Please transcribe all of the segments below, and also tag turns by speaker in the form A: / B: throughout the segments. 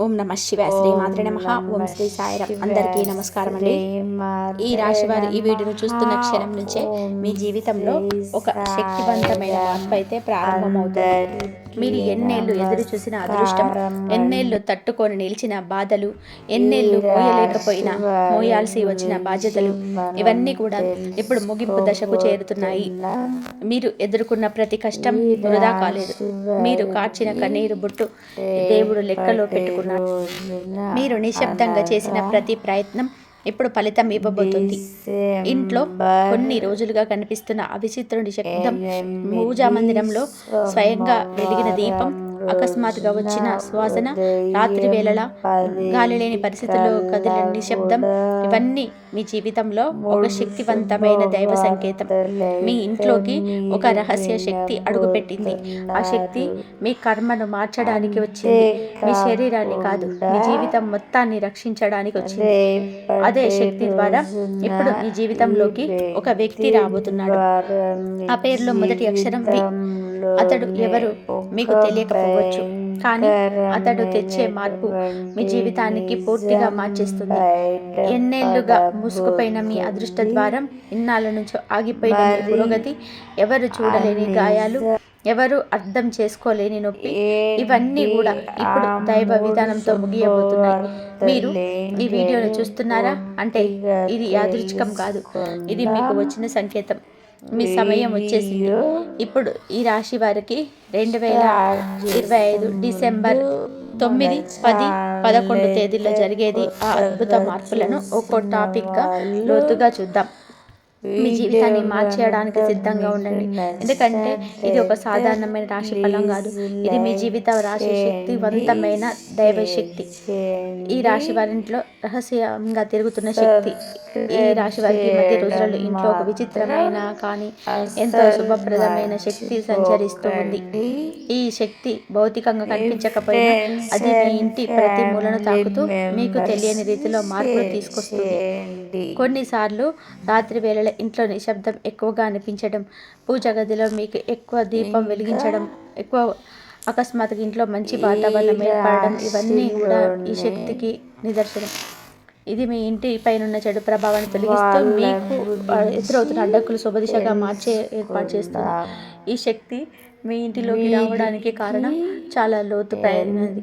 A: ఓం నమ శివాయ. శ్రీ మాత్రే నమః. ఓం శ్రీ సాయిరాం. అందరికీ నమస్కారం అండి. ఈ రాశి వారు ఈ వీడియోను చూస్తున్న క్షణం నుంచే మీ జీవితంలో ఒక శక్తివంతమైన మార్పు అయితే ప్రారంభమవుతుంది. మీరు ఎన్నేళ్ళు ఎదురు చూసిన అదృష్టం, ఎన్నేళ్ళు తట్టుకొని నిలిచిన బాధలు, ఎన్నేళ్ళు మోయలేకపోయినా మోయాల్సి వచ్చిన బాధ్యతలు, ఇవన్నీ కూడా ఇప్పుడు ముగింపు దశకు చేరుతున్నాయి. మీరు ఎదుర్కొన్న ప్రతి కష్టం వృధా కాలేదు. మీరు కార్చిన కన్నీరు బుట్టు దేవుడు లెక్కలో పెట్టుకున్నారు. మీరు నిశ్శబ్దంగా చేసిన ప్రతి ప్రయత్నం ఇప్పుడు ఫలితం ఇవ్వబోతుంది. ఇంట్లో కొన్ని రోజులుగా కనిపిస్తున్న అవిచిత్రుడి శబ్దం, పూజా మందిరంలో స్వయంగా వెలిగిన దీపం, అకస్మాత్తుగా వచ్చిన శ్వాసన, రాత్రి వేళల గాలి లేని పరిస్థితుల్లో కదిలిన నిశ్శబ్దం, ఇవన్నీ మీ జీవితంలో ఒక శక్తివంతమైన దైవ సంకేతం. మీ ఇంట్లోకి ఒక రహస్య శక్తి అడుగుపెట్టింది. ఆ శక్తి మీ కర్మను మార్చడానికి వచ్చింది. మీ శరీరాన్ని కాదు, మీ జీవితం మొత్తాన్ని రక్షించడానికి వచ్చింది. అదే శక్తి ద్వారా ఇప్పుడు మీ జీవితంలోకి ఒక వ్యక్తి రాబోతున్నాడు. ఆ పేరులో మొదటి అక్షరం వి. అతడు ఎవరు మీకు తెలియకపోవచ్చు, కానీ అతడు తెచ్చే మార్పు మీ జీవితానికి పూర్తిగా మార్చేస్తుంది. ఎన్నేళ్లుగా మూసుకుపోయిన మీ అదృష్ట ద్వారం, ఇన్నాళ్ళ నుంచి ఆగిపోయిన మీ పురోగతి, ఎవరు చూడలేని గాయాలు, ఎవరు అర్థం చేసుకోలేని నొప్పి, ఇవన్నీ కూడా ఇప్పుడు దైవ విధానంతో ముగియబోతున్నాయి. మీరు ఈ వీడియోను చూస్తున్నారా అంటే ఇది యాదృచ్ఛికం కాదు, ఇది మీకు వచ్చిన సంకేతం. మీ సమయం వచ్చేసింది. ఇప్పుడు ఈ రాశి వారికి 2025 డిసెంబర్ 9, 10, 11 తేదీల్లో జరిగేది ఆ అద్భుత మార్పులను ఒక్కో టాపిక్గా లోతుగా చూద్దాం. మీ జీవితాన్ని మార్చేయడానికి సిద్ధంగా ఉండండి. ఎందుకంటే ఇది ఒక సాధారణమైన రాశి ఫలం కాదు, ఇది మీ జీవిత రాశి శక్తివంతమైన దైవ శక్తి. ఈ రాశి వారింట్లో రహస్యంగా తిరుగుతున్న శక్తి. ఈ రాశి వారికి మధ్య రోజులలో ఇంట్లో ఒక విచిత్రమైన కానీ ఎంతో శుభప్రదమైన శక్తి సంచరిస్తూ ఉంది. ఈ శక్తి భౌతికంగా కనిపించకపోయినా అది మీ ఇంటి ప్రతి మూలను తాకుతూ మీకు తెలియని రీతిలో మార్పులు తీసుకొస్తుంది. కొన్నిసార్లు రాత్రి వేళ ఇంట్లో నిశ్శబ్దం ఎక్కువగా అనిపించడం, పూజ గదిలో మీకు ఎక్కువ దీపం వెలిగించడం, ఎక్కువ అకస్మాత్తుగా ఇంట్లో మంచి వాతావరణం ఏర్పడడం, ఇవన్నీ కూడా ఈ శక్తికి నిదర్శనం. ఇది మీ ఇంటి పైన చెడు ప్రభావాన్ని తొలగిస్తూ మీకు ఎదురవుతున్న అడ్డంకులు శుభదిశగా మార్చే ఏర్పాటు చేస్తుంది. ఈ శక్తి మీ ఇంటిలోకి రావడానికి కారణం చాలా లోతుపైనది.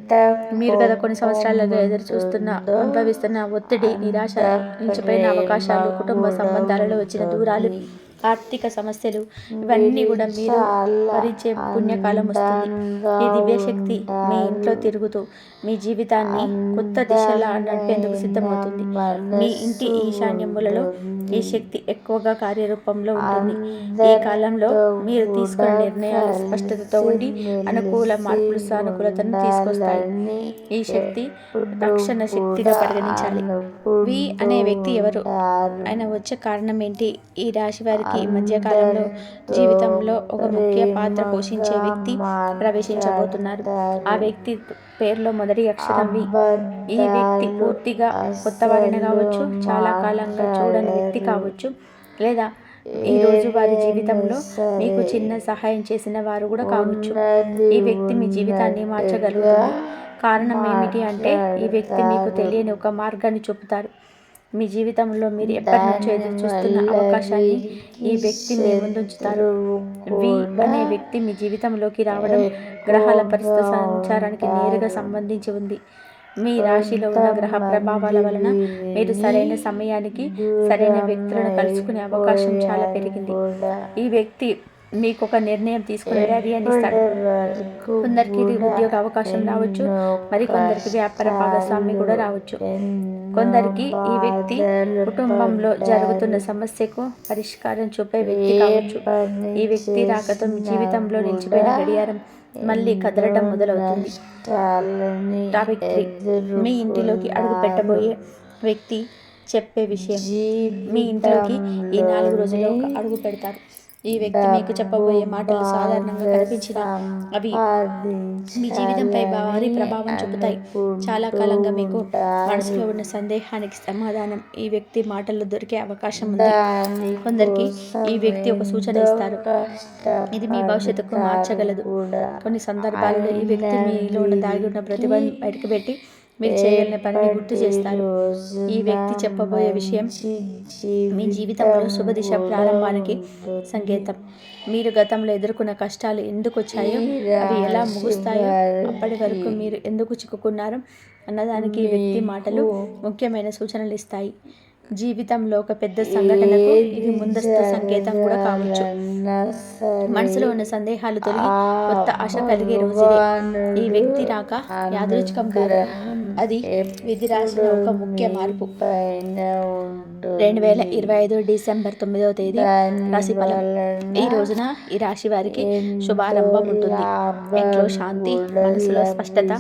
A: మీరు గత కొన్ని సంవత్సరాలుగా ఎదురు చూస్తున్న, అనుభవిస్తున్న ఒత్తిడి, నిరాశ, మించిపోయిన అవకాశాలు, కుటుంబ సంబంధాలలో వచ్చిన దూరాలు, ఆర్థిక సమస్యలు, ఇవన్నీ కూడా మీరు భరించే పుణ్యకాలం వస్తుంది. ఈ దివ్యశక్తి మీ ఇంట్లో తిరుగుతూ మీ జీవితాన్ని కొత్త దిశలా నడిపేందుకు సిద్ధమవుతుంది. మీ ఇంటి ఈశాన్యములలో ఈ శక్తి ఎక్కువగా కార్యరూపంలో ఉంటుంది. ఈ కాలంలో మీరు తీసుకున్న నిర్ణయాలు స్పష్టతతో ఉండి అనుకూల మార్పులు, సానుకూలతను తీసుకొస్తాయి. ఈ శక్తి రక్షణ శక్తిగా పరిగణించాలి. వి అనే వ్యక్తి ఎవరు, ఆయన వచ్చే కారణం ఏంటి? ఈ రాశి వారికి ఈ మధ్యకాలంలో జీవితంలో ఒక ముఖ్య పాత్ర పోషించే వ్యక్తి ప్రవేశించబోతున్నారు. ఆ వ్యక్తి పేరులో మొదటి అక్షరం వి. ఈ వ్యక్తి పూర్తిగా కొత్తవారైన కావచ్చు, చాలా కాలంగా చూడని వ్యక్తి కావచ్చు, లేదా ఈ రోజు వారి జీవితంలో మీకు చిన్న సహాయం చేసిన వారు కూడా కావచ్చు. ఈ వ్యక్తి మీ జీవితాన్ని మార్చగలుగుతుంది. కారణం ఏమిటి అంటే ఈ వ్యక్తి మీకు తెలియని ఒక మార్గాన్ని చూపుతారు. మీ జీవితంలో మీరు ఎప్పటి నుంచో ఎదురు చూస్తున్న అవకాశాన్ని ఈ వ్యక్తి మీ ముందుంచుతారు. వి అనే వ్యక్తి మీ జీవితంలోకి రావడం గ్రహాల పరిస్థితి సంచారానికి నేరుగా సంబంధించి ఉంది. మీ రాశిలో ఉన్న గ్రహ ప్రభావాల వలన మీరు సరైన సమయానికి సరైన వ్యక్తులను కలుసుకునే అవకాశం చాలా పెరిగింది. ఈ వ్యక్తి మీకు ఒక నిర్ణయం తీసుకునే ధైర్యాన్ని ఇస్తాడు. కొందరికి ఇది ఉద్యోగ అవకాశం రావచ్చు, మరి కొందరికి వ్యాపార భాగస్వామి కూడా రావచ్చు. కొందరికి ఈ వ్యక్తి కుటుంబంలో జరుగుతున్న సమస్యకు పరిష్కారం చూపే వ్యక్తి కావచ్చు. ఈ వ్యక్తి రాకతో మీ జీవితంలో నిలిచిపోయిన గడియారం మళ్ళీ కదలడం మొదలవుతుంది. టాపిక్ 3, మీ ఇంటిలోకి అడుగు పెట్టబోయే వ్యక్తి చెప్పే విషయం. మీ ఇంట్లోకి ఈ 4 రోజుల్లో అడుగు పెడతారు. ఈ వ్యక్తి మీకు చెప్పబోయే మాటలు సాధారణంగా కనిపించిన అవి మీ జీవితంపై భారీ ప్రభావం చూపుతాయి. చాలా కాలంగా మీకు మనసులో ఉన్న సందేహానికి సమాధానం ఈ వ్యక్తి మాటల్లో దొరికే అవకాశం ఉంది. కొందరికి ఈ వ్యక్తి ఒక సూచన ఇస్తారు, ఇది మీ భవిష్యత్తుకు మార్చగలదు. కొన్ని సందర్భాల్లో ఈ వ్యక్తి మీలో ఉన్న దాగి ఉన్న ప్రతిభను బయటకు పెట్టి మీరు చేయగలిగిన పనిని గుర్తు చేస్తారు. ఈ వ్యక్తి చెప్పబోయే విషయం మీ జీవితంలో శుభదిశ ప్రారంభానికి సంకేతం. మీరు గతంలో ఎదుర్కొన్న కష్టాలు ఎందుకు వచ్చాయో, అవి ఎలా ముగుస్తాయో, అప్పటి వరకు మీరు ఎందుకు చిక్కుకున్నారో అన్నదానికి ఈ వ్యక్తి మాటలు ముఖ్యమైన సూచనలు ఇస్తాయి. జీవితంలో ఒక పెద్ద సంఘటనకు ఇది ముందస్తు సంకేతం కూడా కావచ్చు. మనసులో ఉన్న సందేహాలు తొలగి కొత్త ఆశ కలిగే రోజు ఇదే. ఈ వ్యక్తి రాక యాదృచ్ఛికం కాదు, అది విధి రాసిన ఒక ముఖ్య మార్పు. 2025 డిసెంబర్ 9వ తేదీ రాశి ఫలం. ఈ రోజున ఈ రాశి వారికి శుభారంభం ఉంటుంది. ఇంట్లో శాంతి, మనసులో స్పష్టత,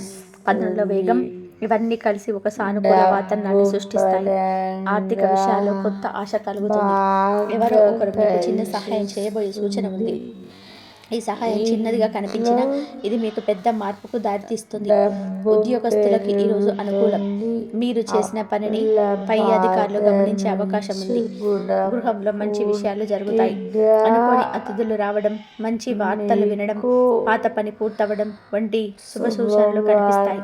A: పనుల్లో వేగం, ఇవన్నీ కలిసి ఒక సానుకూల వాతావరణాన్ని సృష్టిస్తాయి. ఆర్థిక విషయాల్లో కొత్త ఆశ కలుగుతుంది. ఎవరో ఒకరు మీకు చిన్న సహాయం చేయబోయే సూచన ఉంది. ఈ సహాయం చిన్నదిగా కనిపించినా ఇది మీకు పెద్ద మార్పుకు దారితీస్తుంది. ఉద్యోగస్తులకి ఈరోజు అనుకూలం. మీరు చేసిన పనిని పై అధికారులు గమనించే అవకాశం ఉంది. గృహంలో మంచి విషయాలు జరుగుతాయి. అనుకోని అతిథులు రావడం, మంచి వార్తలు వినడం, పాత పని పూర్తవడం వంటి శుభ సూచనలు కనిపిస్తాయి.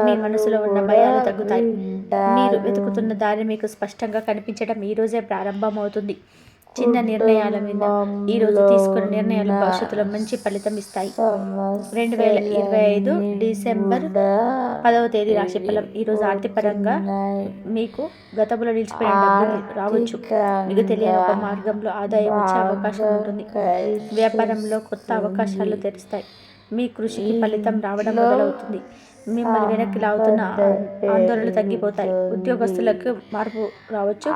A: మీ మనసులో ఉన్న భయాలు తగ్గుతాయి. మీరు వెతుకుతున్న దారి మీకు స్పష్టంగా కనిపించడం ఈ రోజే ప్రారంభమవుతుంది. చిన్న నిర్ణయాల మీద ఈరోజు తీసుకున్న నిర్ణయాలు భవిష్యత్తులో మంచి ఫలితం ఇస్తాయి. 2025 డిసెంబర్ 10వ తేదీ రాశి ఫలం. ఈరోజు ఆర్థికపరంగా మీకు గతంలో నిలిచిపోయిన డబ్బులు రావచ్చు. మీకు తెలియని ఒక మార్గంలో ఆదాయం వచ్చే అవకాశం ఉంటుంది. వ్యాపారంలో కొత్త అవకాశాలు తెరుస్తాయి. మీ కృషికి ఫలితం రావడం మొదలవుతుంది. మిమ్మల్ని వెనక్కి లాగుతున్న ఆందోళనలు తగ్గిపోతాయి. ఉద్యోగస్తులకు మార్పు రావచ్చు.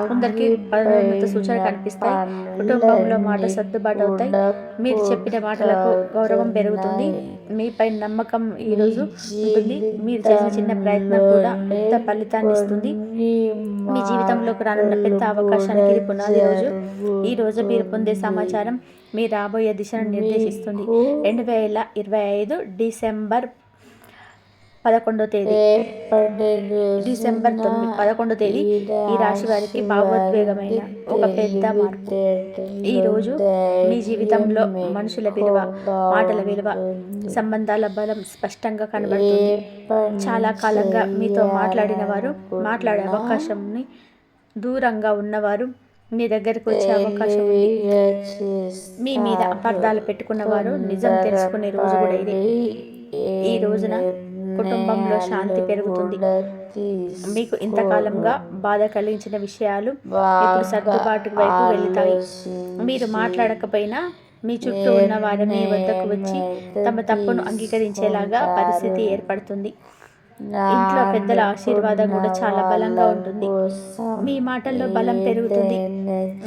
A: కొందరికి పదోన్నత సూచనలు కనిపిస్తాయి. కుటుంబంలో మాట సర్దుబాటు అవుతాయి. మీరు చెప్పిన మాటలకు గౌరవం పెరుగుతుంది. మీపై నమ్మకం ఈరోజు ఉంటుంది. మీరు చేసిన చిన్న ప్రయత్నం కూడా పెద్ద ఫలితాన్ని ఇస్తుంది. మీ జీవితంలోకి రానున్న పెద్ద అవకాశానికి ఇది పునాది రోజు. ఈ రోజు మీరు పొందే సమాచారం మీ రాబోయే దిశను నిర్దేశిస్తుంది. 2025 డిసెంబర్ 11వ తేదీ డిసెంబర్ 11వ తేదీ ఈ రాశి వారికి భావోద్వేగమైన ఒక పెద్ద మార్పు. ఈరోజు మీ జీవితంలో మనుషుల విలువ, మాటల విలువ, సంబంధాల బలం స్పష్టంగా కనబడుతుంది. చాలా కాలంగా మీతో మాట్లాడిన వారు, మాట్లాడే అవకాశంని దూరంగా ఉన్నవారు మీ దగ్గరకు వచ్చే అవకాశం ఉంది. మీ మీద అపార్థాలు పెట్టుకున్నవారు నిజం తెలుసుకునే రోజు కూడా ఇది. ఈ రోజున కుటుంబంలో శాంతి పెరుగుతుంది. మీకు ఇంతకాలంగా బాధ కలిగించిన విషయాలు ఇప్పుడు సర్దుబాటు వైపు వెళ్తాయి. మీరు మాట్లాడకపోయినా మీ చుట్టూ ఉన్న వారు మీ వద్దకు వచ్చి తమ తప్పును అంగీకరించేలాగా పరిస్థితి ఏర్పడుతుంది. ఇంట్లో పెద్దల ఆశీర్వాదం కూడా చాలా బలంగా ఉంటుంది. మీ మాటల్లో బలం పెరుగుతుంది.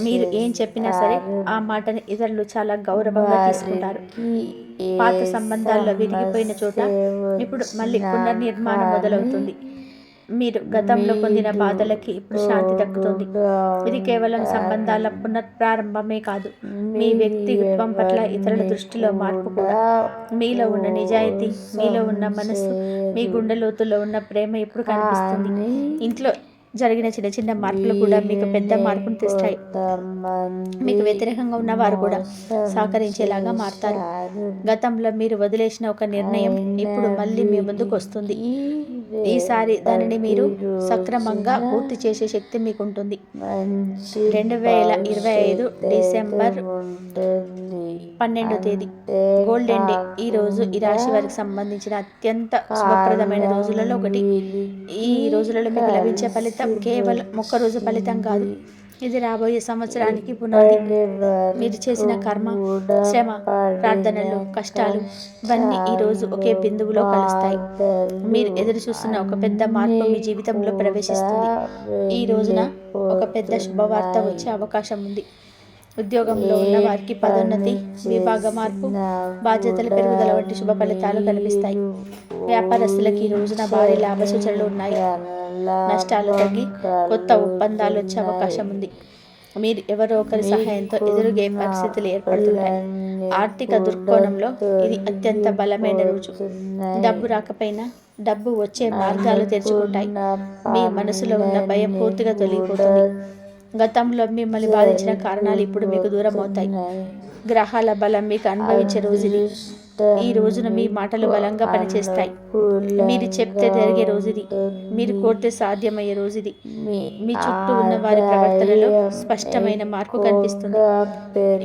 A: మీరు ఏం చెప్పినా సరే ఆ మాటని ఇతరులు చాలా గౌరవంగా తీసుకుంటారు. పాత సంబంధాల్లో విరిగిపోయిన చోట ఇప్పుడు మళ్ళీ పునర్నిర్మాణం మొదలవుతుంది. మీరు గతంలో పొందిన బాధలకి ఇప్పుడు శాంతి దక్కుతుంది. ఇది కేవలం సంబంధాల పునఃప్రారంభమే కాదు, మీ వ్యక్తిత్వం పట్ల ఇతరుల దృష్టిలో మార్పు కూడా. మీలో ఉన్న నిజాయితీ, మీలో ఉన్న మనసు, మీ గుండె లోతుల్లో ఉన్న ప్రేమ ఇప్పుడు కనిపిస్తుంది. ఇంట్లో జరిగిన చిన్న చిన్న మార్పులు కూడా మీకు పెద్ద మార్పును తెస్తాయి. మీకు వ్యతిరేకంగా ఉన్నవారు కూడా సహకరించేలాగా మారుతారు. గతంలో మీరు వదిలేసిన ఒక నిర్ణయం ఇప్పుడు మళ్ళీ మీ ముందుకు వస్తుంది. ఈసారి దానిని మీరు సక్రమంగా పూర్తి చేసే శక్తి మీకు ఉంటుంది. 2025 డిసెంబర్ 12వ తేదీ గోల్డెన్ డే. ఈ రోజు ఈ రాశి వారికి సంబంధించిన అత్యంత శుభప్రదమైన రోజులలో ఒకటి. ఈ రోజులలో మీకు లభించే ఫలితం కేవలం ఒక్క రోజు ఫలితం కాదు, ఇది రాబోయే సంవత్సరానికి పునాది. మీరు చేసిన కర్మ, శ్రమ, ప్రార్థనలు, కష్టాలు ఇవన్నీ ఈరోజు ఒకే బిందువులో కలుస్తాయి. మీరు ఎదురు చూస్తున్న ఒక పెద్ద మార్పు మీ జీవితంలో ప్రవేశిస్తుంది. ఈ రోజున ఒక పెద్ద శుభవార్త వచ్చే అవకాశం ఉంది. ఉద్యోగంలో ఉన్న వారికి పదోన్నతి, విభాగ మార్పు, బాధ్యతల పెరుగుదల వంటి శుభ ఫలితాలు కనిపిస్తాయి. వ్యాపారస్తులకి ఈ రోజున భారీ లాభ సూచనలు ఉన్నాయి. నష్టాలు తగ్గి కొత్త ఒప్పందాలు వచ్చే అవకాశం ఉంది. మీరు ఎవరో ఒకరి సహాయంతో ఎదురుగే పరిస్థితులు ఏర్పడుతున్నాయి. ఆర్థిక దృక్కోణంలో ఇది అత్యంత బలమైన రోజు. డబ్బు రాకపోయినా డబ్బు వచ్చే మార్గాలు తెరుచుకుంటాయి. మీ మనసులో ఉన్న భయం పూర్తిగా తొలగిపోతుంది. గతంలో మిమ్మల్ని బాధించిన కారణాలు ఇప్పుడు మీకు దూరం అవుతాయి. గ్రహాల బలం మీకు అనుభవించే రోజు ఇది. ఈ రోజున మీ మాటలు బలంగా పనిచేస్తాయి. మీరు చెప్తే జరిగే రోజు ఇది. మీరు కోరితే సాధ్యమయ్యే రోజు ఇది. మీ చుట్టూ ఉన్న వారి ప్రవర్తనలో స్పష్టమైన మార్పు కనిపిస్తుంది.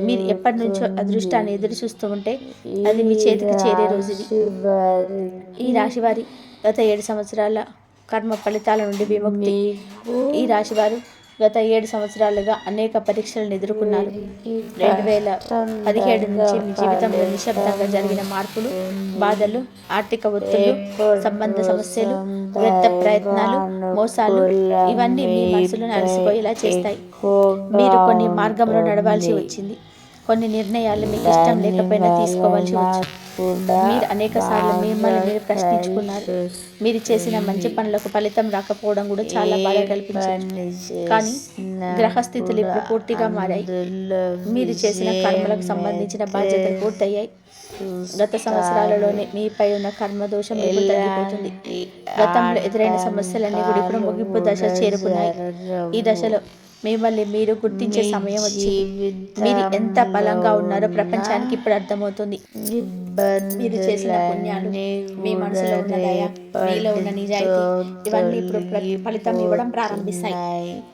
A: మీరు ఎప్పటి నుంచో అదృష్టాన్ని ఎదురు చూస్తూ ఉంటే అది మీ చేతికి చేరే రోజు ఇది. ఈ రాశివారి గత 7 సంవత్సరాల కర్మ ఫలితాల నుండి విముక్తి. ఈ రాశివారు గత 7 సంవత్సరాలుగా అనేక పరీక్షలను ఎదుర్కొన్నారు. 2017 నుంచి మీ జీవితంలో నిశ్శబ్దంగా జరిగిన మార్పులు, బాధలు, ఆర్థిక ఒత్తిళ్లు, సంబంధ సమస్యలు, వ్యర్థ ప్రయత్నాలు, మోసాలు ఇవన్నీ మీ మనసులను అలసిపోయేలా చేస్తాయి. మీరు కొన్ని మార్గంలో నడవాల్సి వచ్చింది. కొన్ని నిర్ణయాలు మీకు ఇష్టం లేకపోయినా తీసుకోవాల్సి వచ్చింది. మీరు అనేక సార్లు మిమ్మల్ని మీరు ప్రశ్నించుకున్నారు. మీరు చేసిన మంచి పనులకు ఫలితం రాకపోవడం కూడా చాలా బాధ కల్పించింది. కానీ గ్రహస్థితులు ఇప్పుడు పూర్తిగా మారాయి. మీరు చేసిన కర్మలకు సంబంధించిన బాధ్యతలు పూర్తయ్యాయి. గత సంవత్సరాలలోనే మీపై ఉన్న కర్మ దోషం ఇప్పుడు తగ్గిపోతుంది. గతంలో ఎదురైన సమస్యలన్నీ కూడా ఇప్పుడు ముగింపు దశ చేరుకున్నాయి. ఈ దశలో మిమ్మల్ని మీరు గుర్తించే సమయం వచ్చింది. మీరు ఎంత బలంగా ఉన్నారో ప్రపంచానికి ఇప్పుడు అర్థమవుతుంది. మీరు చేసిన పుణ్యాలు, మీ మనసులో ఉన్న దయ, మీలో ఉన్న నిజాయితీ ఇవన్నీ ఇప్పుడు ఫలితం ఇవ్వడం ప్రారంభిస్తాయి.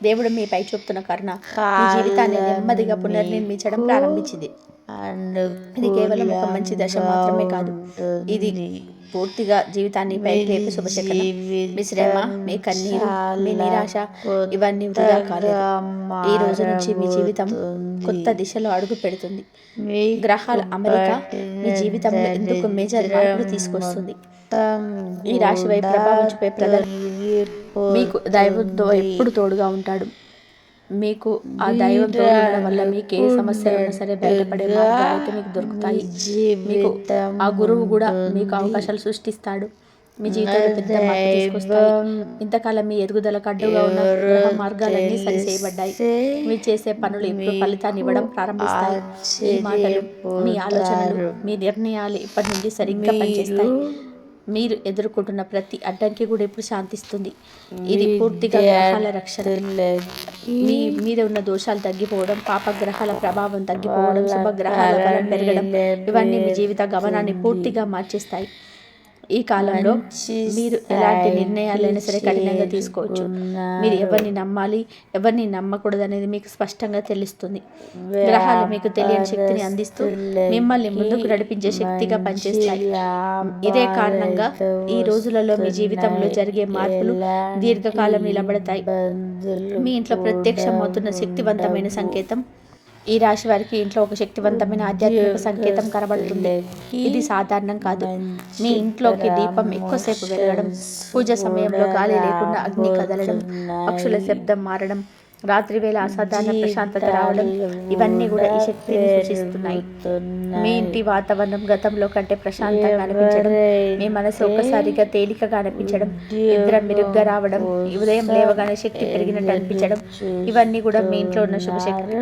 A: దేవుడు మీపై చూపుతున్న కరుణ మీ జీవితాన్ని నెమ్మదిగా పునర్నిర్మించడం ప్రారంభించింది. ఇది కేవలం ఒక మంచి దశ మాత్రమే కాదు, ఇది పూర్తిగా జీవితాన్ని పైకి లేపే శుభశకనం. మీ శ్రమ, మీ కన్నీరు, మీ నిరాశ ఇవన్నీ వృధా కాలేదు. ఈ రోజు నుంచి మీ జీవితం కొత్త దిశలో అడుగు పెడుతుంది. గ్రహాల అమరిక మీ జీవితంలో ఎందుకు మేజర్ మార్పులు తీసుకొస్తుంది. ఈ రాశిపై ప్రభావం చూపే ప్రజలు మీకు దైవంతో ఎప్పుడు తోడుగా ఉంటాడు. మీకు ఆ దైవం తోడడం వల్ల మీకు ఏ సమస్య అయినా సరే బయటపడే మార్గాలు అయితే మీకు దొరుకుతాయి. మీకు ఆ గురువు కూడా మీకు అవకాశాలు సృష్టిస్తాడు. మీ జీవితంలో పెద్ద మార్పు తీసుకొస్తాయి. ఇంతకాలం మీ ఎదుగుదలకు అడ్డుగా ఉన్న గ్రహ మార్గాలన్నీ సరిచేయబడ్డాయి. మీరు చేసే పనులు ఇప్పుడు ఫలితాన్ని ఇవ్వడం ప్రారంభిస్తాయి. మీ మాటలు, మీ ఆలోచనలు, మీ నిర్ణయాలు ఇప్పటి నుంచి సరిగ్గా పనిచేస్తాయి. మీరు ఎదుర్కొంటున్న ప్రతి అడ్డంకి కూడా ఇప్పుడు శాంతిస్తుంది. ఇది పూర్తిగా గ్రహాల రక్షణ. మీ మీద ఉన్న దోషాలు తగ్గిపోవడం, పాపగ్రహాల ప్రభావం తగ్గిపోవడం, శుభగ్రహాల బలం పెరగడం ఇవన్నీ మీ జీవిత గమనాన్ని పూర్తిగా మార్చేస్తాయి. ఈ కాలంలో మీరు ఎలాంటి నిర్ణయాలైనా సరే కఠినంగా తీసుకోవచ్చు. మీరు ఎవరిని నమ్మాలి, ఎవరిని నమ్మకూడదు అనేది మీకు స్పష్టంగా తెలుస్తుంది. గ్రహాలు మీకు తెలియని శక్తిని అందిస్తూ మిమ్మల్ని ముందుకు నడిపించే శక్తిగా పనిచేస్తాయి. ఇదే కారణంగా ఈ రోజులలో మీ జీవితంలో జరిగే మార్పులు దీర్ఘకాలం నిలబడతాయి. మీ ఇంట్లో ప్రత్యక్షమవుతున్న శక్తివంతమైన సంకేతం. ఈ రాశి వారికి ఇంట్లో ఒక శక్తివంతమైన ఆధ్యాత్మిక సంకేతం కనబడుతుంది. ఇది సాధారణం కాదు. మీ ఇంట్లోకి దీపం ఎక్కువసేపు వెలగడం, పూజ సమయంలో గాలి లేకుండా అగ్ని కదలడం, పక్షుల శబ్దం మారడం, రాత్రి వేళ అసాధారణ ప్రశాంతత రావడం ఇవన్నీ కూడా ఈ శక్తిని సూచిస్తున్నాయి. మీ ఇంటి వాతావరణం గతంలో కంటే ప్రశాంతంగా అనిపించడం, మీ మనసు ఒక్కసారిగా తేలికగా అనిపించడం, నిద్ర మెరుగ్గా రావడం, ఉదయం లేవగానే శక్తి పెరిగినట్టు అనిపించడం ఇవన్నీ కూడా మీ ఇంట్లో ఉన్న శుభశక్తి.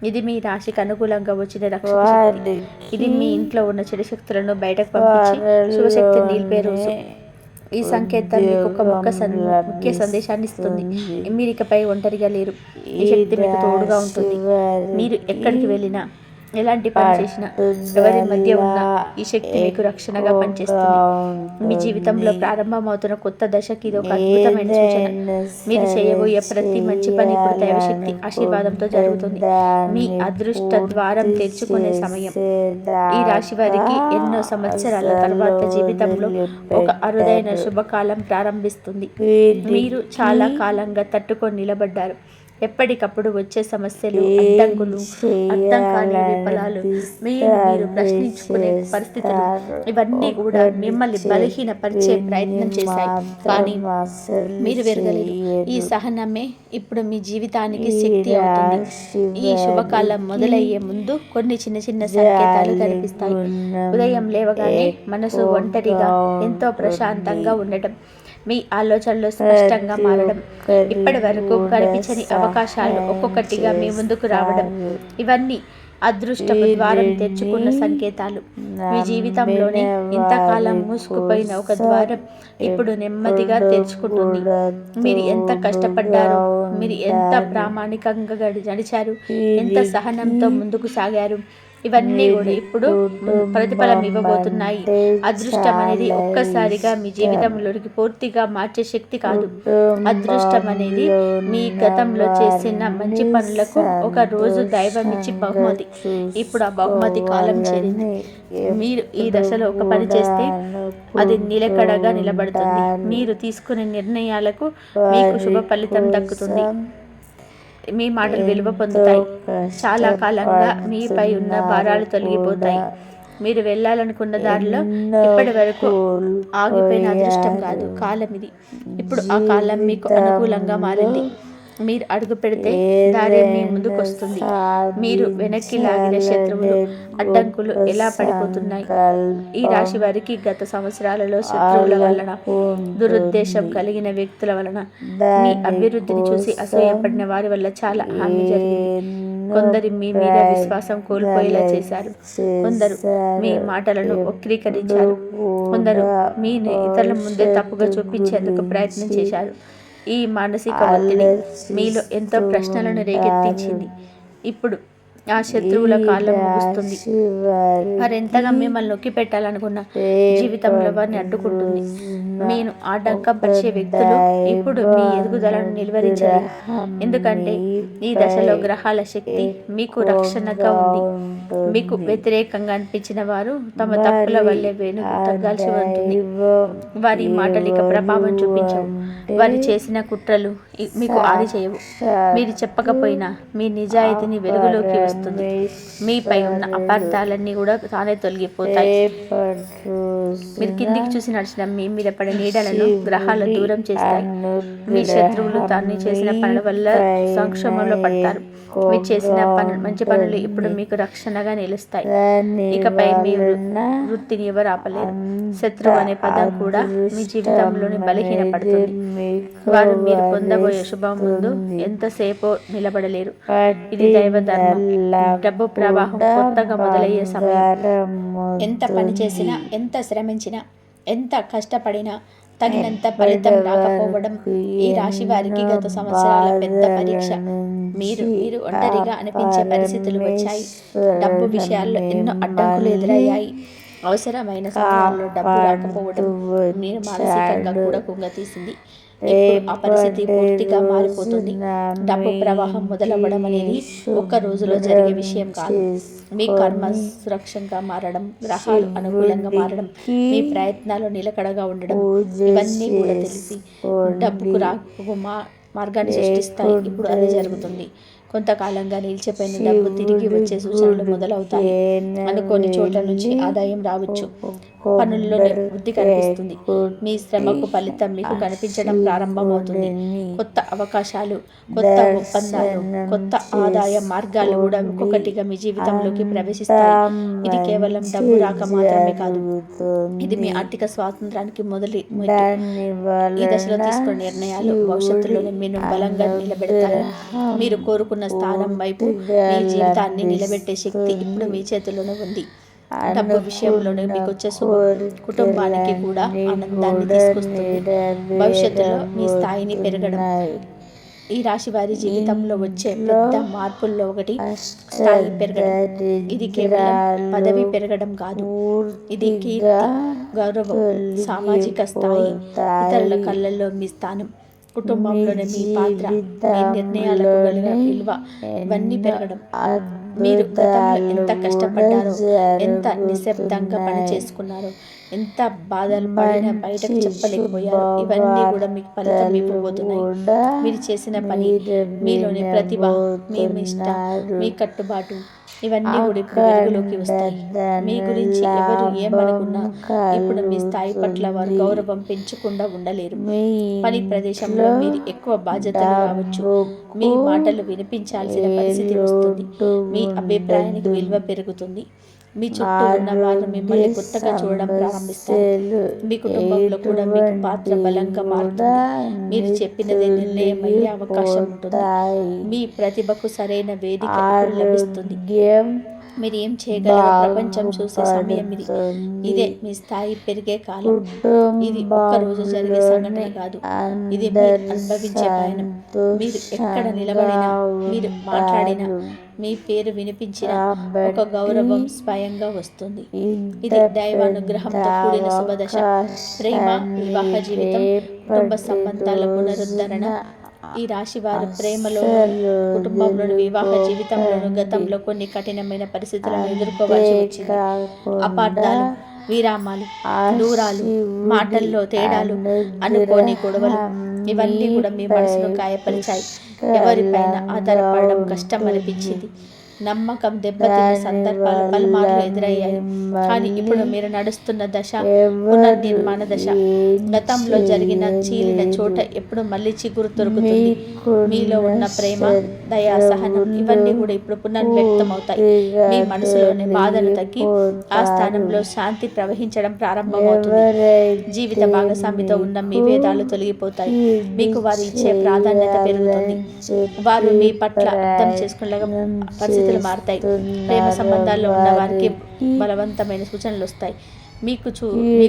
A: ఇది మీ రాశికి అనుకూలంగా వచ్చిన రక్షణ శక్తి. ఇది మీ ఇంట్లో ఉన్న చెడు శక్తులను బయటకు పంపించి శుభశక్తిని నిలిపే రోజు. ఈ సంకేతం మీకు ఒక ముఖ్య సందేశాన్ని ఇస్తుంది. మీరు ఇకపై ఒంటరిగా లేరు. ఈ శక్తి మీకు తోడుగా ఉంటుంది. మీరు ఎక్కడికి వెళ్ళినా, ఎలాంటి పని చేసినా, ఎవరి మధ్య ఉన్న ఈ శక్తి మీకు రక్షణగా పనిచేస్తుంది. మీ జీవితంలో ప్రారంభమవుతున్న కొత్త దశకి ఇది ఒక అద్భుతమైన సూచన. మీరు చేయబోయే ప్రతి మంచి పని ఇప్పుడు దైవశక్తి ఆశీర్వాదంతో జరుగుతుంది. మీ అదృష్ట ద్వారం తెరుచుకునే సమయం. ఈ రాశి వారికి ఎన్నో సంవత్సరాల తర్వాత జీవితంలో ఒక అరుదైన శుభకాలం ప్రారంభిస్తుంది. మీరు చాలా కాలంగా తట్టుకొని నిలబడ్డారు. ఎప్పటికప్పుడు వచ్చే సమస్యలు, అడ్డంకులు, అర్థం కాని విఫలాలు, మీరు ప్రశ్నించుకునే పరిస్థితులు ఇవన్నీ కూడా మిమ్మల్ని బలహీనపరిచే ప్రయత్నం చేశాయి. కానీ మీరు వెరగలేదు. ఈ సహనమే ఇప్పుడు మీ జీవితానికి శక్తి అవుతుంది. ఈ శుభకాలం మొదలయ్యే ముందు కొన్ని చిన్న చిన్న సంకేతాలు కనిపిస్తాయి. ఉదయం లేవగానే మనసు ఒంటరిగా ఎంతో ప్రశాంతంగా ఉండటం, మీ ఆలోచనలు స్పష్టంగా మారడం, ఇప్పటి వరకు కనిపించని అవకాశాలు ఒక్కొక్కటిగా మీ ముందుకు రావడం ఇవన్నీ అదృష్టపు ద్వారం తెరుచుకున్న సంకేతాలు. మీ జీవితంలోనే ఇంతకాలం మూసుకుపోయిన ఒక ద్వారం ఇప్పుడు నెమ్మదిగా తెరుచుకుంటుంది. మీరు ఎంత కష్టపడ్డారో, మీరు ఎంత ప్రామాణికంగా నడిచారు, ఎంత సహనంతో ముందుకు సాగారు, ఇవన్నీ కూడా ఇప్పుడు ప్రతిఫలం ఇవ్వబోతున్నాయి. అదృష్టం అనేది ఒక్కసారిగా మీ జీవితంలోకి పూర్తిగా మార్చే శక్తి కాదు. అదృష్టం అనేది మీ గతంలో చేసిన మంచి పనులకు ఒక రోజు దైవం ఇచ్చి బహుమతి. ఇప్పుడు ఆ బహుమతి కాలం చేరింది. మీరు ఈ దశలో ఒక పని చేస్తే అది నిలకడగా నిలబడుతుంది. మీరు తీసుకునే నిర్ణయాలకు మీకు శుభ ఫలితం దక్కుతుంది. మీ మాటలు విలువ పొందుతాయి. చాలా కాలంగా మీపై ఉన్న భారాలు తొలగిపోతాయి. మీరు వెళ్ళాలనుకున్న దారిలో ఇప్పటి వరకు ఆగిపోయిన అదృష్టం కాదు, కాలం ఇది. ఇప్పుడు ఆ కాలం మీకు అనుకూలంగా మారింది. మీరు అడుగు పెడితే దారి మీ ముందుకు వస్తుంది. మీరు వెనక్కి లాగిన శత్రువులు, అడ్డంకులు ఎలా పడిపోతున్నాయి. ఈ రాశి వారికి గత సంవత్సరాలలో శత్రువుల వలన, దురుద్దేశం కలిగిన వ్యక్తుల వలన, మీ అభివృద్ధిని చూసి అసూయపడిన వారి వల్ల చాలా హాని జరిగింది. కొందరు మీ మీద విశ్వాసం కోల్పోయేలా చేశారు. కొందరు మీ మాటలను వక్రీకరించారు. కొందరు మీని ఇతరుల ముందే తప్పుగా చూపించేందుకు ప్రయత్నం చేశారు. ఈ మానసిక ఒత్తిడి మీలో ఎంతో ప్రశ్నలను రేకెత్తించింది. ఇప్పుడు ఆ శత్రువుల కాలం ముగుస్తుంది. వారెంతగా మిమ్మల్ని నొక్కి పెట్టాలనుకున్న జీవితంలో వారిని అడ్డుకుంటుంది. మీరు ఆటంకపరిచే వ్యక్తులు ఇప్పుడు మీ ఎదుగుదలను నిలువరించలేరు. ఎందుకంటే ఈ దశలో గ్రహాల శక్తి మీకు రక్షణగా ఉంది. మీకు వ్యతిరేకంగా అనిపించిన వారు తమ తప్పుల వల్లే వెనుక తగ్గాల్సి ఉంటుంది. వారి మాటలిక ప్రభావం చూపించవు. వారు చేసిన కుట్రలు మీకు ఆది చేయవు. మీరు చెప్పకపోయినా మీ నిజాయితీని వెలుగులోకి వస్తుంది. మీపై ఉన్న అపార్థాలన్నీ కూడా తానే తొలగిపోతాయి. మీరు కిందికి చూసి నడిచిన మీ మీద పడే నీడలను గ్రహాలు దూరం చేస్తాయి. మీ శత్రువులు తాను చేసిన పనుల వల్ల సంక్షోభంలో పడతారు. మీరు చేసిన మంచి పనులు ఇప్పుడు మీకు రక్షణగా నిలుస్తాయి. ఇకపై మీ వృత్తిని ఎవరు ఆపలేరు. శత్రువు అనే పదం కూడా మీ జీవితంలోని బలహీనపడుతుంది. వారు మీరు పొందబోయే శుభం ముందు ఎంతసేపో నిలబడలేరు. ఇది దైవ ధర్మం. డబ్బు ప్రవాహం కొత్తగా మొదలయ్యే సమయం. ఎంత పని చేసినా, ఎంత శ్రమించినా, ఎంత కష్టపడినా తగినంత ఫలితం రాకపోవడం ఈ రాశి వారికి గత సంవత్సరాల పెద్ద పరీక్ష. మీరు ఒంటరిగా అనిపించే పరిస్థితులు వచ్చాయి. డబ్బు విషయాల్లో ఎన్నో అడ్డంకులు ఎదురయ్యాయి. అవసరమైన సమయాల్లో డబ్బు రాకపోవడం మీరు మానసికంగా కూడా కుంగతీసింది. ఇప్పుడు ఆ పరిస్థితి పూర్తిగా మారిపోతుంది. డబ్బు ప్రవాహం మొదలవ్వడం అనేది ఒక్క రోజులో జరిగే విషయం కాదు. మీ కర్మ సురక్షంగా మారడం, గ్రహాలు అనుకూలంగా మారడం, మీ ప్రయత్నాలు నిలకడగా ఉండడం, ఇవన్నీ కూడా తెలిసి డబ్బుకు రాకు మార్గాన్ని సృష్టిస్తాయి. ఇప్పుడు అదే జరుగుతుంది. కొంతకాలంగా నిలిచిపోయిన డబ్బు తిరిగి వచ్చే సూచనలు మొదలవుతాయి. అనుకోని చోట్ల నుంచి ఆదాయం రావచ్చు. పనుల్లో వృద్ధి కనిపిస్తుంది. మీ శ్రమకు ఫలితం మీకు కనిపించడం ప్రారంభమవుతుంది. కొత్త అవకాశాలు, కొత్త ఒప్పందాలు, కొత్త ఆదాయ మార్గాలు కూడా ఒక్కొక్కటిగా మీ జీవితంలోకి ప్రవేశిస్తాయి. ఇది కేవలం డబ్బు రాక మాత్రమే కాదు, ఇది మీ ఆర్థిక స్వాతంత్రానికి మొదటి ఈ దశలో తీసుకున్న నిర్ణయాలు భవిష్యత్తులోనే మీరు బలంగా నిలబెడతాయి. మీరు కోరుకున్న స్థానం వైపు మీ జీవితాన్ని నిలబెట్టే శక్తి ఇప్పుడు మీ చేతిలోనే ఉంది. డబ్బు విషయంలోనే మీకు వచ్చే శుభం కుటుంబానికి కూడా ఆనందాన్ని తీసుకొస్తుంది. భవిష్యత్తులో మీ స్థాయిని పెరగడం. ఈ రాశి వారి జీవితంలో వచ్చే పెద్ద మార్పుల్లో ఒకటి స్థాయి పెరగడం. ఇది కేవలం పదవి పెరగడం కాదు, ఇది కీర్తి, గౌరవం, సామాజిక స్థాయి, ఇతరుల కళ్ళల్లో మీ స్థానం, కుటుంబంలోనే మీ పాత్ర, మీ నిర్ణయాలకు కలిగిన విలువ, ఇవన్నీ పెరగడం. మీరు గతంలో ఎంత కష్టపడ్డారో, ఎంత నిశ్శబ్దంగా పని చేసుకున్నారో, ఎంత బాధలు పడినా బయటకు చెప్పలేకపోయారో, ఇవన్నీ కూడా మీకు ఫలితం ఇవ్వబోతున్నాయి. మీరు చేసిన పని, మీలోని ప్రతిభ, మీ నిష్ట, మీ కట్టుబాటు, ఇవన్నీ కూడా ఇప్పుడు వెలుగులోకి వస్తాయి. మీ గురించి ఎవరు ఏమనుకున్నా ఇప్పుడు మీ స్థాయి పట్ల వారు గౌరవం పెంచకుండా ఉండలేరు. పని ప్రదేశంలో మీరు ఎక్కువ బాధ్యతలు కావచ్చు. మీ మాటలు వినిపించాల్సిన పరిస్థితి వస్తుంది. మీ అభిప్రాయానికి విలువ పెరుగుతుంది. మీ చుట్టూ ఉన్న వారు మిమ్మల్ని కొత్తగా చూడడం ప్రారంభిస్తారు. మీ కుటుంబంలో కూడా మీకు పాత్ర బలంగా మారుతుంది. మీరు చెప్పినది నిర్ణయం అయ్యే అవకాశం ఉంటుంది. మీ ప్రతిభకు సరైన వేదిక లభిస్తుంది. మీరు ఏం చేయగలరో ప్రపంచం చూసే సమయం ఇది. ఇదే మీ స్థాయి పెరిగే కాలం. ఇది ఒక్కరోజు జరిగే సంఘటన కాదు, ఇది మీరు అనుభవించే పయనం. మీరు ఎక్కడ నిలబడినా, మీరు మాట్లాడినా, మీ పేరు వినిపించిన ఒక గౌరవం స్వయంగా వస్తుంది. ఇది దైవానుగ్రహంతో కూడిన శుభదశ. ప్రేమ, వివాహ జీవితం, కుటుంబ సంబంధాల పునరుద్ధరణ. ఈ రాశి వారు ప్రేమలో, కుటుంబంలోని, వివాహ జీవితంలోను గతంలో కొన్ని కఠినమైన పరిస్థితులను ఎదుర్కోవాల్సి వచ్చింది. అపార్థాలు, విరామాలు, దూరాలు, మాటల్లో తేడాలు, అనుకోని గొడవలు, ఇవన్నీ కూడా మీ మనసును గాయపరిచాయి. ఎవరిపైన ఆధారపడడం కష్టం అనిపించింది. నమ్మకం దెబ్బతిన్న సందర్భాలు పలుమార్లు ఎదురయ్యాయి. కానీ ఇప్పుడు మీరు నడుస్తున్న దశ పునర్నిర్మాణ దశ. గతంలో జరిగిన చీలిన చోట ఎప్పుడు మళ్ళీ చిగురు దొరుకుతుంది. మీలో ఉన్న ప్రేమ, దయా, సహనం ఇవన్నీ కూడా ఇప్పుడు పునర్వ్యక్తం అవుతాయి. మీ మనసులోని బాధను తగ్గి ఆ స్థానంలో శాంతి ప్రవహించడం ప్రారంభమవుతుంది. జీవిత భాగస్వామితో ఉన్న మీ భేదాలు తొలగిపోతాయి. మీకు వారు ఇచ్చే ప్రాధాన్యత పెరుగుతుంది. వారు మీ పట్ల అర్థం చేసుకునేలాగా పరిస్థితులు మారుతాయి. ప్రేమ సంబంధాల్లో ఉన్న వారికి బలవంతమైన సూచనలు వస్తాయి. మీ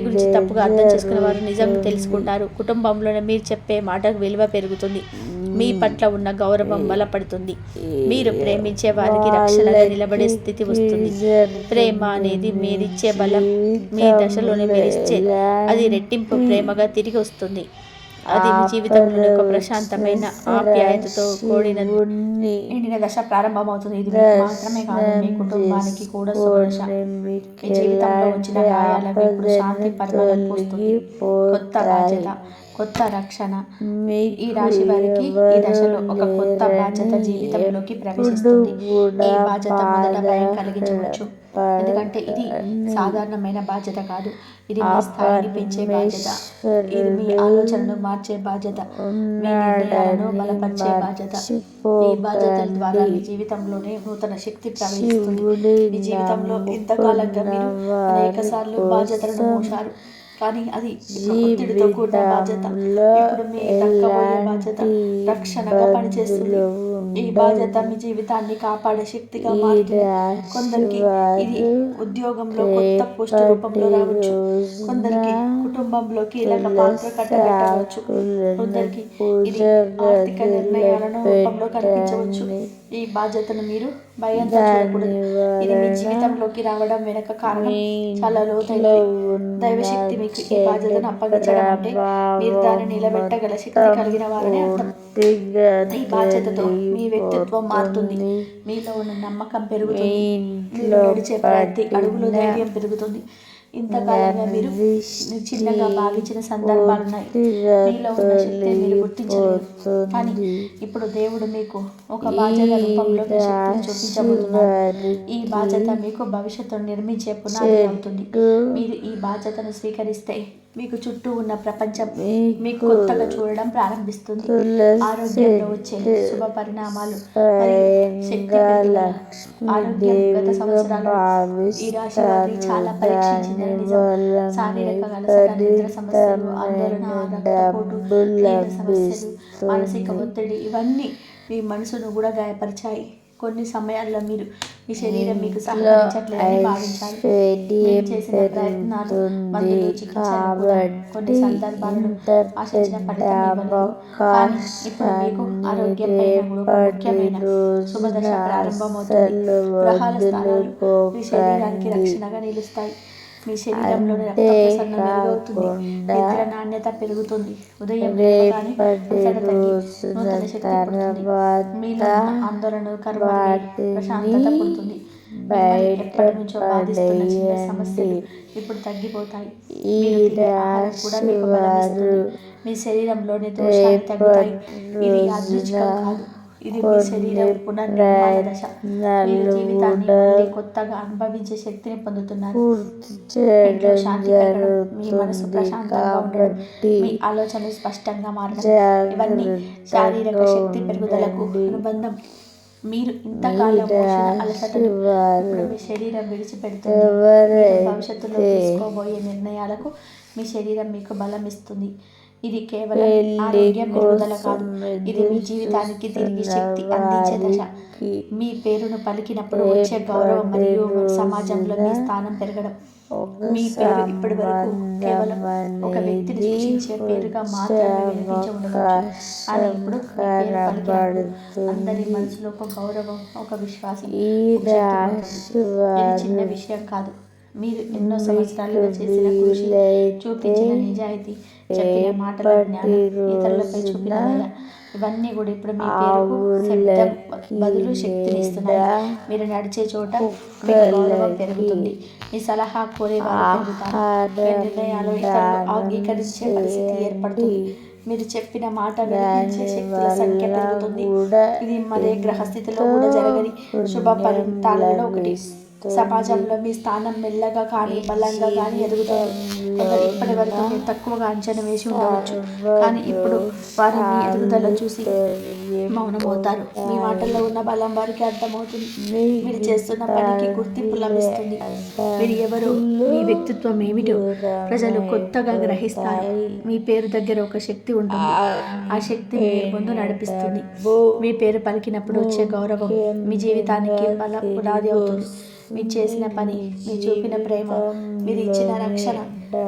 A: గురించి తప్పుగా అర్థం చేసుకున్న వారు నిజం తెలుసుకుంటారు. కుటుంబంలోనే మీరు చెప్పే మాటకు విలువ పెరుగుతుంది. మీ పట్ల ఉన్న గౌరవం బలపడుతుంది. మీరు ప్రేమించే వారికి రక్షణగా నిలబడే స్థితి వస్తుంది. ప్రేమ అనేది మీరిచ్చే బలం. మీ దశలోనే మీరిచ్చే అది రెట్టింపు ప్రేమగా తిరిగి వస్తుంది. అది మీ జీవితంలో ఒక ప్రశాంతమైన ఆప్యాయతతో కూడిన నిండిన దశ ప్రారంభమవుతుంది. ఇది మీకు మాత్రమే కాదు, మీ కుటుంబానికి కూడా శుభదశ. మీ జీవితంలో వచ్చిన గాయాలకు ఇప్పుడు శాంతి పరిమళం పూస్తుంది. కొత్త బాధ్యత, కొత్త రక్షణ. ఈ రాశి వారికి ఈ దశలో ఒక కొత్త బాధ్యత జీవితంలోకి ప్రవేశిస్తుంది. ఈ బాధ్యత మొదట భయం కలిగించవచ్చు, ఎందుకంటే ఇది సాధారణమైన బాధ్యత కాదు. ఇది మీ స్థాయిని పెంచే బాధ్యత. ఇది మీ ఆలోచనను మార్చే బాధ్యత, మీ నిర్ణయాలను బలపరిచే బాధ్యత. ఈ బాధ్యతల ద్వారా మీ జీవితంలోనే నూతన శక్తి ప్రవహిస్తుంది. మీ జీవితంలో ఇంతకాలంగా మీరు అనేక సార్లు బాధ్యతలను మోసారు, కానీ అది ఒత్తిడితో కూడిన బాధ్యత. ఇప్పుడు మీ దక్కబోయే బాధ్యత రక్షణగా పనిచేస్తుంది. ఈ బాధ్యత మీ జీవితాన్ని కాపాడే శక్తిగా మారుతుంది. కొందరికి ఇది ఉద్యోగంలో కొత్త పోస్టు రూపంలో రావచ్చు, కొందరికి కుటుంబంలో కీలక పాత్ర కట్టబెట్టవచ్చు, కొందరికి ఇది ఆర్థిక నిర్ణయాలను రూపంలో కనిపించవచ్చు. ఈ బాధ్యతను మీరు భయంతో చూడకూడదు. ఇది మీ జీవితంలోకి రావడం వెనక కారణం చాలా లోతైనది. దైవశక్తి మీకు ఈ బాధ్యతను అప్పగించడం అంటే మీరు దాన్ని నిలబెట్టగల శక్తి కలిగిన వారని అర్థం. ఈ బాధ్యతతో మీ వ్యక్తిత్వం మారుతుంది. మీలో ఉన్న నమ్మకం పెరుగుతుంది. మీరు నడిచే ప్రతి అడుగులో ధైర్యం పెరుగుతుంది. ఇంతకాలంగా మీరు చిన్నగా భావించిన సందర్భాలున్నాయి. మీలో ఉన్న శక్తి మీరు గుర్తించలేదు, కానీ ఇప్పుడు దేవుడు మీకు ఒక బాధ్యత రూపంలో మీ శక్తిని చూపించబోతున్నారు. ఈ బాధ్యత మీకు భవిష్యత్తును నిర్మించే పునాది అవుతుంది. మీరు ఈ బాధ్యతను స్వీకరిస్తే మీకు చుట్టూ ఉన్న ప్రపంచం మీకు కొత్తగా చూడడం ప్రారంభిస్తుంది. ఆరోగ్యంలో వచ్చే శుభ పరిణామాలు మరియు శక్తి పెరుగుదల. ఆరోగ్యం గత సంవత్సరాలు ఈ రాశి వారిని చాలా పరీక్షించిందని నిజం. శారీరక అలసట, నిద్ర సమస్యలు, ఆందోళన, రక్తపోటు, తీవ్ర సమస్యలు, మానసిక ఒత్తిడి ఇవన్నీ మీ మనసును కూడా గాయపరిచాయి. కొన్ని సమయాల్లో మీరు మీ శరీరం మీకు సహకరించట్లేదని భావించాలి. మీరు చేసిన ప్రయత్నాలు, మందులు, చికిత్సలు కూడా కొన్ని సందర్భాల్లో ఆశించిన ఫలితం ఇవ్వలేదు. కానీ ఇప్పుడు మీకు ఆరోగ్యం పైన ఒక ముఖ్యమైన శుభదశ ప్రారంభమవుతుంది. గ్రహాల స్థానాలు మీ శరీరానికి రక్షణగా నిలుస్తాయి. మీ శరీరంలోని రక్త ప్రసరణ మెరుగవుతుంది. నిద్ర నాణ్యత పెరుగుతుంది. ఉదయం లేవగానే అలసట తగ్గి నూతన శక్తి పుడుతుంది. మీలో ఆందోళన కరువడి ప్రశాంతత పుడుతుంది. ఎప్పటి నుంచో బాధిస్తున్న చిన్న సమస్యలు ఇప్పుడు తగ్గిపోతాయి. మీరు తినే ఆహారం కూడా మీకు బలమిస్తుంది. మీ శరీరంలోని దోషాలు తగ్గుతాయి. ఇది యాదృచ్ఛికం కాదు, ఇది మీ శరీరం పునర్నిర్మాణ దశ. మీరు జీవితాన్ని మళ్ళీ కొత్తగా అనుభవించే శక్తిని పొందుతున్నారు. ఇంట్లో శాంతి పెరగడం, మీ మనసు ప్రశాంతంగా ఉండడం, మీ ఆలోచనలు స్పష్టంగా మారడం ఇవన్నీ శారీరక శక్తి పెరుగుదలకు అనుబంధం. మీరు ఇంతకాలం మోసిన అలసటను ఇప్పుడు మీ శరీరం విడిచిపెడుతుంది. భవిష్యత్తులో తీసుకోబోయే నిర్ణయాలకు మీ శరీరం మీకు బలం ఇస్తుంది. ఇది కేవలం ఆరోగ్యం పెరుగుదల కాదు, ఇది మీ జీవితానికి తిరిగి శక్తి అందించే దశ. మీ పేరును పలికినప్పుడు వచ్చే గౌరవం మరియు సమాజంలో మీ స్థానం పెరగడం. మీ పేరు ఇప్పటి వరకు కేవలం ఒక వ్యక్తిని సూచించే పేరుగా మాత్రమే వినిపించి ఉండవచ్చు, కానీ ఇప్పుడు మీ పేరు పలికినప్పుడు అందరి మనసులో ఒక గౌరవం, ఒక విశ్వాసం, ఇది చిన్న విషయం కాదు. మీరు ఎన్నో సంవత్సరాలుగా చేసిన కృషి, చూపించిన నిజాయితీ, చెప్పిన మాటల జ్ఞానం, ఇతరులపై చూపిన దయ, ఇవన్నీ కూడా ఇప్పుడు మీ పేరుకు శబ్దం బదులు శక్తినిస్తున్నాయి. మీరు నడిచే చోట మీకు గౌరవం పెరుగుతుంది, మీ సలహా కోరేవారు పెరుగుతారు, మీ నిర్ణయాలు ఇతరులు అంగీకరించే పరిస్థితి ఏర్పడుతుంది, మీరు చెప్పిన మాట వినిపించే శక్తుల సంఖ్య పెరుగుతుంది. ఇది మరే గ్రహస్థితిలో కూడా జరగని శుభ ఫలితాలలో ఒకటి. సమాజంలో మీ స్థానం మెల్లగా కానీ బలంగా కానీ ఎదుగుతుంది. కొందరు ఇప్పటి వరకు మీరు తక్కువగా అంచనా వేసి ఉండవచ్చు, కానీ ఇప్పుడు వారి మీ ఎదుగుదల చూసి మౌనమవుతారు. మీ మాటల్లో ఉన్న బలం వారికి అర్థమవుతుంది. మీరు చేస్తున్న పనికి గుర్తింపు లభిస్తుంది. మీరు ఎవరు, మీ వ్యక్తిత్వం ఏమిటో ప్రజలు కొత్తగా గ్రహిస్తారు. మీ పేరు దగ్గర ఒక శక్తి ఉంటుంది, ఆ శక్తి మీ ముందు నడిపిస్తుంది. మీ పేరు పలికినప్పుడు వచ్చే గౌరవం మీ జీవితానికి బల పునాది అవుతుంది. మీరు చేసిన పని, మీరు చూపిన ప్రేమ, మీరు ఇచ్చిన రక్షణ,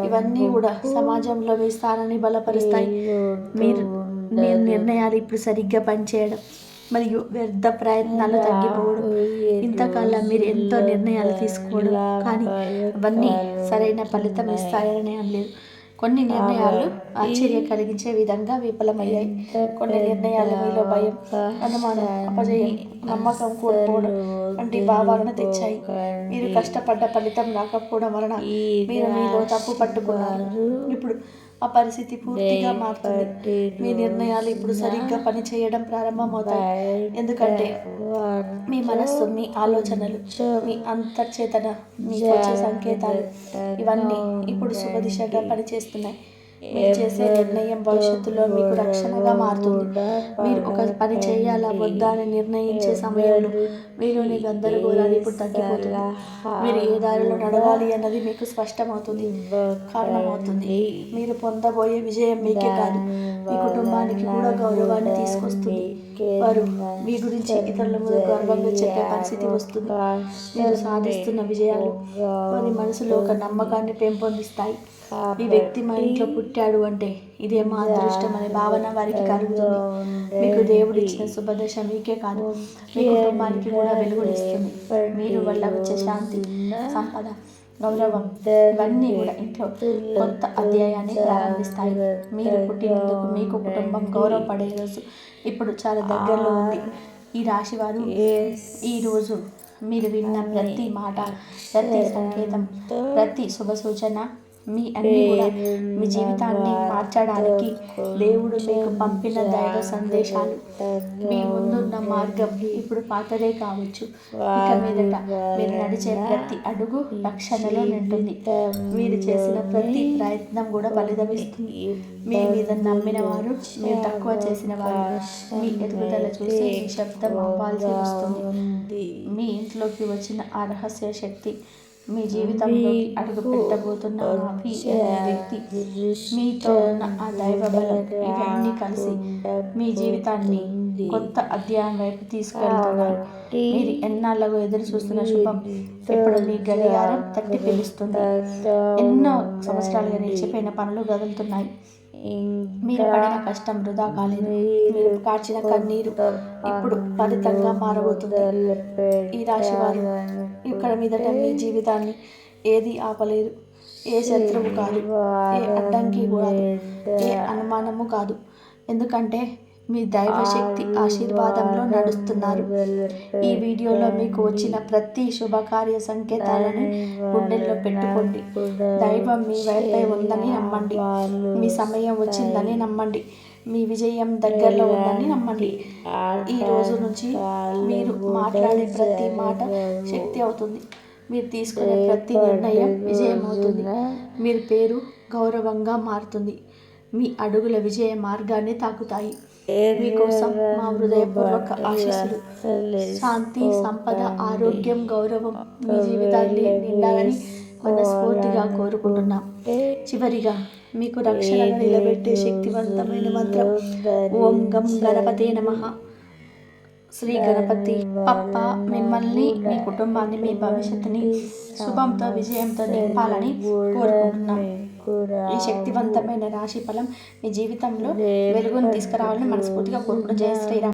A: ఇవన్నీ కూడా సమాజంలో మీ స్థానాన్ని బలపరుస్తాయి. మీ నిర్ణయాలు ఇప్పుడు సరిగ్గా పనిచేయడం మరియు వ్యర్థ ప్రయత్నాలు తగ్గిపోవడం. ఇంతకాలం మీరు ఎంతో నిర్ణయాలు తీసుకోవడం, కానీ అవన్నీ సరైన ఫలితం ఇస్తాయని అనలేదు. కొన్ని నిర్ణయాలు ఆశ్చర్యం కలిగించే విధంగా విఫలమయ్యాయి. కొన్ని నిర్ణయాలు మీలో భయం, అనుమానం, అపజయం, నమ్మకం కోల్పోవడం వంటి భావాలను తెచ్చాయి. మీరు కష్టపడ్డ ఫలితం రాకపోవడం వలన మీరు మీలో తప్పు పట్టుకున్నారు. ఇప్పుడు ఆ పరిస్థితి పూర్తిగా మారుతుంది. మీ నిర్ణయాలు ఇప్పుడు సరిగ్గా పనిచేయడం ప్రారంభమవుతాయి, ఎందుకంటే మీ మనస్సు, మీ ఆలోచనలు, మీ అంతర్చేతన, మీకు వచ్చే సంకేతాలు ఇవన్నీ ఇప్పుడు శుభదిశగా పనిచేస్తున్నాయి. మీరు చేసే నిర్ణయం భవిష్యత్తులో మీకు రక్షణగా మారుతుంది. మీరు ఒక పని చేయాలా వద్దా అని నిర్ణయించే సమయంలో మీలోని గందరగోళాలు ఇప్పుడు తగ్గిపోతుంది. మీరు ఏ దారిలో నడవాలి అన్నది మీకు స్పష్టమవుతుంది, కారణమవుతుంది. మీరు పొందబోయే విజయం మీకే కాదు, మీ కుటుంబానికి కూడా గౌరవాన్ని తీసుకొస్తుంది. వారు మీ గురించి ఇతరుల ముందు గర్వంగా చెప్పే పరిస్థితి వస్తుంది. మీరు సాధిస్తున్న విజయాలు వారి మనసులో ఒక నమ్మకాన్ని పెంపొందిస్తాయి. ఈ వ్యక్తి మా ఇంట్లో పుట్టాడు అంటే ఇదే మా అదృష్టం అనే భావన వారికి కలుగుతుంది. మీకు దేవుడు ఇచ్చిన శుభదశ మీకే కాదు, మీ కుటుంబానికి కూడా వెలుగునిస్తుంది. మీరు వల్ల వచ్చే శాంతి, సంపద, గౌరవం ఇవన్నీ కూడా ఇంట్లో కొత్త అధ్యాయాన్ని ప్రారంభిస్తాయి. మీరు పుట్టినందుకు మీకు కుటుంబం గౌరవపడే రోజు ఇప్పుడు చాలా దగ్గరలో ఉంది. ఈ రాశి వారు ఈరోజు మీరు విన్న ప్రతి మాట, ప్రతి సంకేతం, ప్రతి శుభ సూచన మీ అన్నీ కూడా మీ జీవితాన్ని మార్చడానికి దేవుడు మీకు పంపిన దైవ సందేశాలు. మీ ముందున్న మార్గం ఇప్పుడు పాతదే కావచ్చు, ఇక మీదట మీరు నడిచే ప్రతి అడుగు రక్షణలో నింటుంది. మీరు చేసిన ప్రతి ప్రయత్నం కూడా ఫలితమిస్తుంది. మీ మీద నమ్మిన వారు, మీరు తక్కువ చేసిన వారు మీ ఎదుగుదల చూసి మీ శబ్దం అవ్వాల్సి వస్తుంది. మీ ఇంట్లోకి వచ్చిన ఆ రహస్య శక్తి మీ జీవితంలోకి అడుగు పెట్టబోతున్న వ్యక్తి, మీతో ఉన్న ఆ దైవ బలం, ఇవన్నీ కలిసి మీ జీవితాన్ని కొత్త అధ్యాయం వైపు తీసుకెళ్తున్నారు. మీరు ఎన్నాళ్ళకు ఎదురు చూస్తున్న శుభం ఇప్పుడు మీ గడియారం తట్టి పిలుస్తుంది. ఎన్నో సంవత్సరాలుగా నిలిచిపోయిన పనులు కదులుతున్నాయి. మీరు పడిన కష్టం వృధా కాలేదు. మీరు కాచిన కన్నీరు ఇప్పుడు ఫలితంగా మారబోతుంది. ఈ రాశి వారు ఇక్కడ మీదట మీ జీవితాన్ని ఏది ఆపలేదు. ఏ శత్రువు కాదు, ఏ అడ్డంకి కాదు, ఏ అనుమానము కాదు. ఎందుకంటే మీ దైవశక్తి ఆశీర్వాదంలో నడుస్తున్నారు. ఈ వీడియోలో మీకు వచ్చిన ప్రతి శుభకార్య సంకేతాలను గుండెల్లో పెట్టుకోండి. దైవం మీ వైపై ఉందని నమ్మండి. మీ సమయం వచ్చిందని నమ్మండి. మీ విజయం దగ్గరలో ఉందని నమ్మండి. ఈ రోజు నుంచి మీరు మాట్లాడే ప్రతి మాట శక్తి అవుతుంది. మీరు తీసుకునే ప్రతి నిర్ణయం విజయం అవుతుంది. మీ పేరు గౌరవంగా మారుతుంది. మీ అడుగుల విజయ మార్గాన్ని తాకుతాయి. మీకోసం మా హృదయపూర్వక ఆశీస్సులు. శాంతి, సంపద, ఆరోగ్యం, గౌరవం మీ జీవితాన్ని నిండాలని మనస్ఫూర్తిగా కోరుకుంటున్నాం. చివరిగా మీకు రక్షణగా నిలబెట్టే శక్తివంతమైన మంత్రం. ఓం గం గణపతే నమః. శ్రీ గణపతి పప్ప మిమ్మల్ని, మీ కుటుంబాన్ని, మీ భవిష్యత్తుని శుభంతో విజయంతో నింపాలని కోరుకుంటున్నాం. ఈ శక్తివంతమైన రాశి ఫలం మీ జీవితంలో వెలుగును తీసుకురావాలని మనస్ఫూర్తిగా కోరుకుంటున్నాం. జయ శ్రీరామ్.